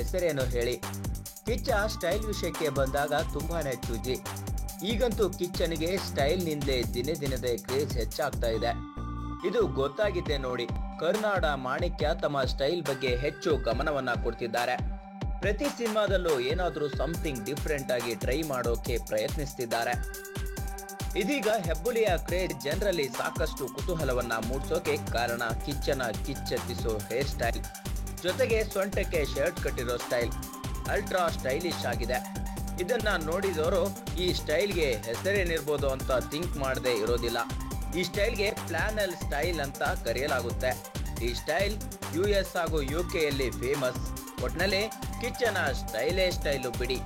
ಹೆಸರೇನು ಹೇಳಿ? ಕಿಚ್ಚ ಸ್ಟೈಲ್ ವಿಷಯಕ್ಕೆ ಬಂದಾಗ ತುಂಬಾನೇ ಚೂಜಿ. ಈಗಂತೂ ಕಿಚ್ಚನಿಗೆ ಸ್ಟೈಲ್ ನಿಂದಲೇ ದಿನೇ ದಿನದ ಕ್ರೇಜ್ ಹೆಚ್ಚಾಗ್ತಾ ಇದೆ. ಇದು ಗೊತ್ತಾಗಿದೆ ನೋಡಿ. ಕರ್ನಾಡ ಮಾಣಿಕ್ಯ ತಮ್ಮ ಸ್ಟೈಲ್ ಬಗ್ಗೆ ಹೆಚ್ಚು ಗಮನವನ್ನ ಕೊಡ್ತಿದ್ದಾರೆ. ಪ್ರತಿ ಸಿನಿಮಾದಲ್ಲೂ ಏನಾದ್ರೂ ಸಮಥಿಂಗ್ ಡಿಫ್ರೆಂಟ್ ಆಗಿ ಟ್ರೈ ಮಾಡೋಕೆ ಪ್ರಯತ್ನಿಸ್ತಿದ್ದಾರೆ. ಇದೀಗ ಹೆಬ್ಬುಲಿಯ ಕ್ರೇಜ್ ಜನರಲ್ಲಿ ಸಾಕಷ್ಟು ಕುತೂಹಲವನ್ನ ಮೂಡಿಸೋಕೆ ಕಾರಣ ಕಿಚ್ಚನ ಕಿಚ್ಚೆತ್ತಿಸೋ ಹೇರ್ ಸ್ಟೈಲ್ ಜೊತೆಗೆ ಸೊಂಟಕ್ಕೆ ಶರ್ಟ್ ಕಟ್ಟಿರೋ ಸ್ಟೈಲ್ ಅಲ್ಟ್ರಾ ಸ್ಟೈಲಿಶ್ ಆಗಿದೆ. ಇದನ್ನ ನೋಡಿದವರು ಈ ಸ್ಟೈಲ್ಗೆ ಹೆಸರೇನಿರ್ಬೋದು ಅಂತ ಥಿಂಕ್ ಮಾಡದೆ ಇರೋದಿಲ್ಲ. ಈ ಸ್ಟೈಲ್ಗೆ ಪ್ಲಾನಲ್ ಸ್ಟೈಲ್ ಅಂತ ಕರೆಯಲಾಗುತ್ತೆ. ಈ ಸ್ಟೈಲ್ US ಹಾಗೂ UK ಯಲ್ಲಿ ಫೇಮಸ್. ಒಟ್ನಲ್ಲಿ ಕಿಚ್ಚನ ಸ್ಟೈಲೇ ಸ್ಟೈಲು ಬಿಡಿ.